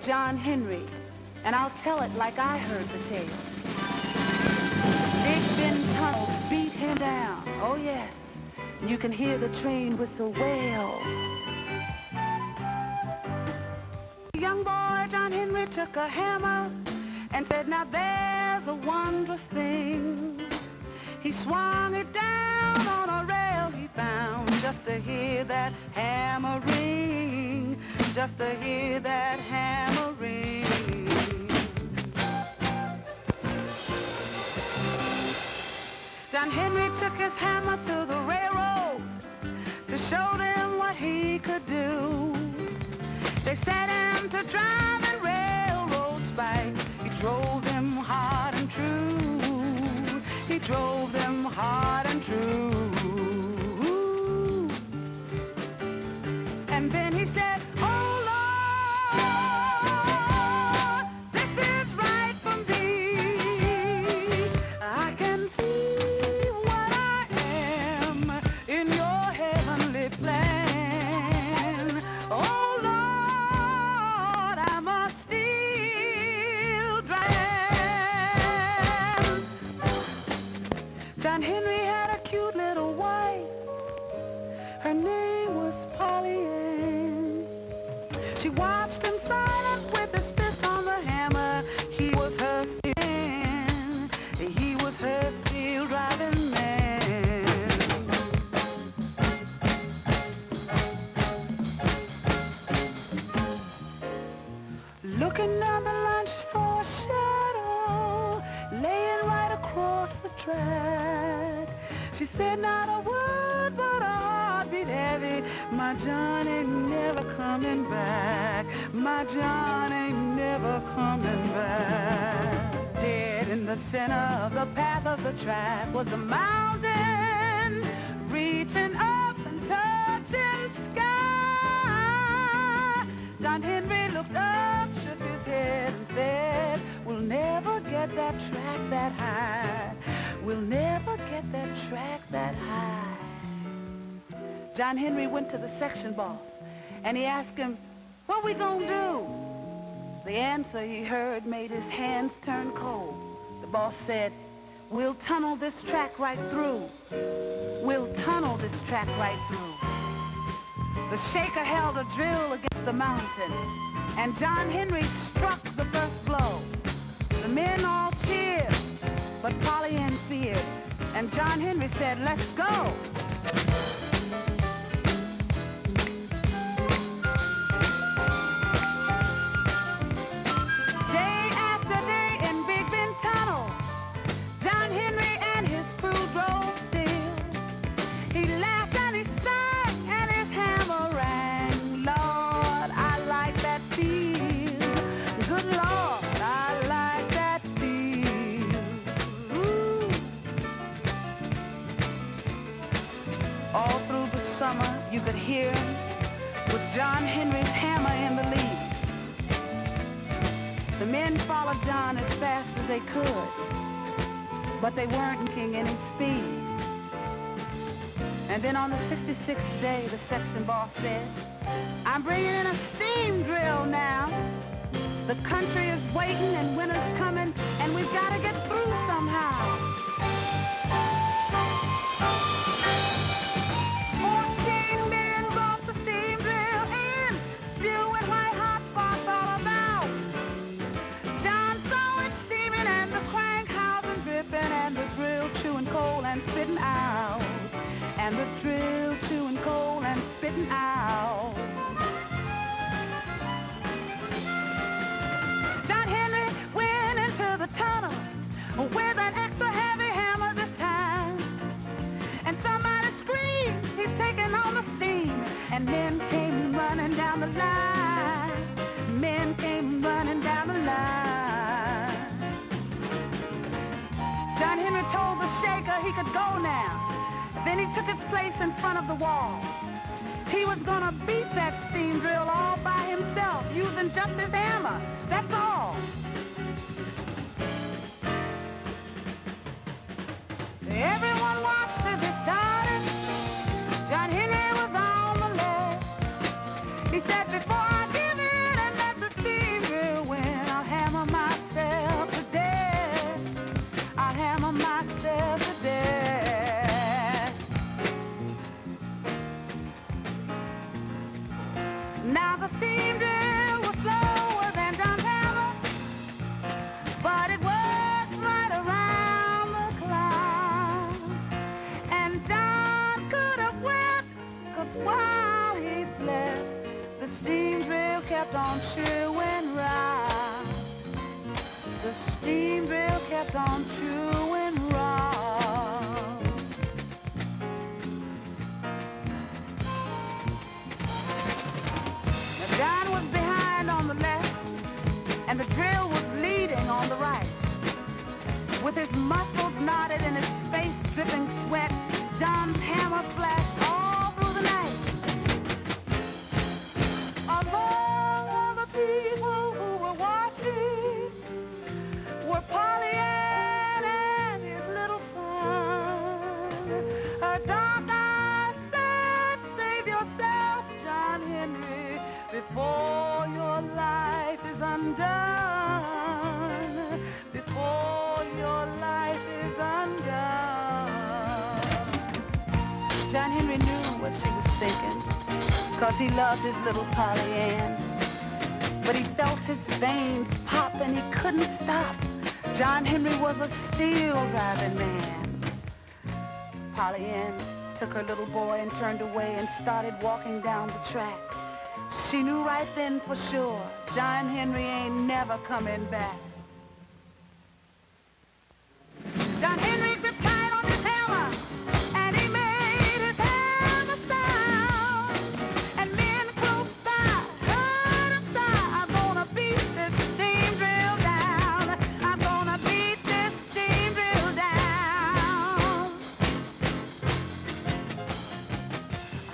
John Henry, and I'll tell it like I heard the tale. Big Ben tunnel beat him down, oh yes. You can hear the train whistle wail. Young boy John Henry took a hammer and said, now there's a wondrous thing. He swung it down on a rail he found just to hear that hammer ring, just to hear that hammer ring. John Henry took his hammer to the railroad to show them what he could do. They set him to driving railroad spikes. He drove them hard and true. He drove them hard and true. And then he said, oh Lord, this is right for me. I can see what I am in your heavenly plan. Oh Lord, I must still drive. John Henry had a cute little wife. Her name was Polly Ann. She watched him silent with his fist on the hammer. He was her steel, he was her steel driving man. Looking down the line, she saw a shadow laying right across the track. She said not a word, but her heart beat heavy. My John ain't never coming back. My John ain't never coming back. Dead in the center of the path of the track was a mountain reaching up and touching sky. John Henry looked up, shook his head and said, we'll never get that track that high. We'll never get that track that high. John Henry went to the section boss and he asked him, what we gonna do? The answer he heard made his hands turn cold. The boss said, we'll tunnel this track right through. We'll tunnel this track right through. The shaker held a drill against the mountain and John Henry struck the first blow. The men all cheered, but Polly Ann feared, and John Henry said, let's go. Day after day in Big Ben Tunnel, John Henry and his crew drove still. He laughed and he sang and his hammer rang. Lord, I like that feel. Good Lord, I like that feel. Ooh. All through the summer, you could hear him with John Henry's hammer in the lead. The men followed John as fast as they could, but they weren't making any speed. And then on the 66th day, the section boss said, I'm bringing in a steam drill now. The country is waiting and winter's coming, and we've got to get through somehow. 14 men brought the steam drill in, still with white hot spots all about. John saw it steaming and the crank housing dripping and the drill chewing coal and spitting out. And the drill chewing coal and spitting out. John Henry went into the tunnel with an extra heavy hammer this time. And somebody screamed, he's taking on the steam. And men came running down the line. Men came running down the line. John Henry told the shaker he could go now. Then he took his place in front of the wall. He was gonna beat that steam drill all by himself, using just his hammer. That's all. Everyone watched as he started. John Henry was on the left. He said, before I give it and let the steam drill on chewing rum. Now John was behind on the left, and the drill was leading on the right. With his muscles knotted and his face dripping sweat, John's hammer flashed all through the night. Among all the people who were watching were Polly Ann and his little son. Her dark eyes said, "Save yourself, John Henry, before your life is undone. Before your life is undone." John Henry knew what she was thinking, 'cause he loved his little Polly Ann. But he felt his veins pop and he couldn't stop. John Henry was a steel-driving man. Polly Ann took her little boy and turned away and started walking down the track. She knew right then for sure, John Henry ain't never coming back. John Henry gripped tight on his hammer, and he made his hammer sound. And men close by heard him sigh, "I'm gonna beat this steam drill down. I'm gonna beat this steam drill down."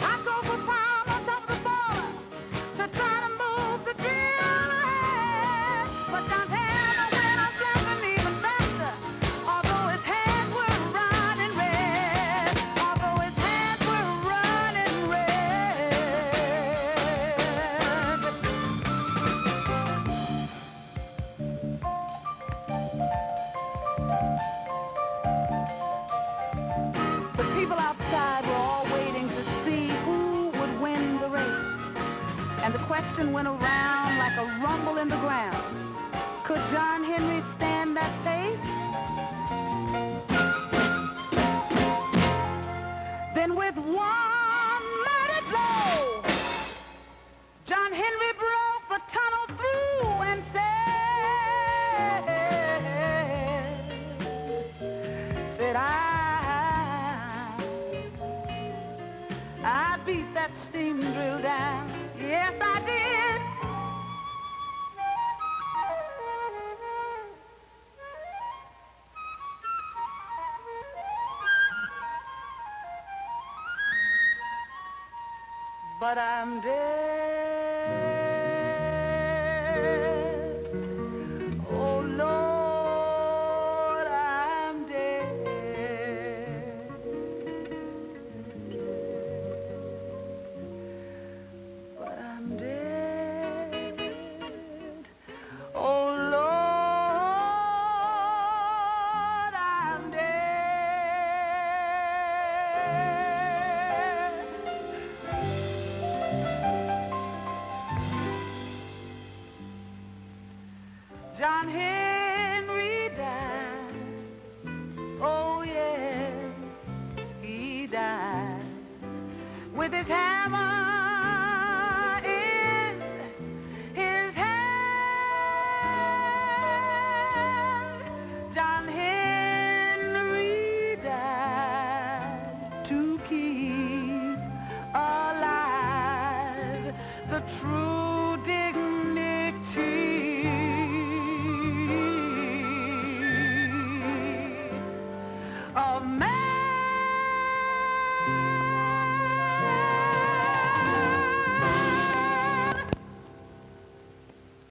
Hot goes the palm on top of the boiler to try to move the drill ahead. But John's hammer went on slapping even faster. Although his hands were running red, although his hands were running red. The people outside were all waiting to see who would win the race. And the question went around like a rumble in the ground. Could John Henry stand that pace? Then with one mighty blow, John Henry broke the tunnel through and said, I beat that steam drill down. Yes, I did. But I'm dead. Oh, Lord, I'm dead. But I'm dead. Oh, Lord, I'm dead. John Henry died. Oh, yes, he died. With his hammer in his hand. John Henry died to keep alive the true dignity of man.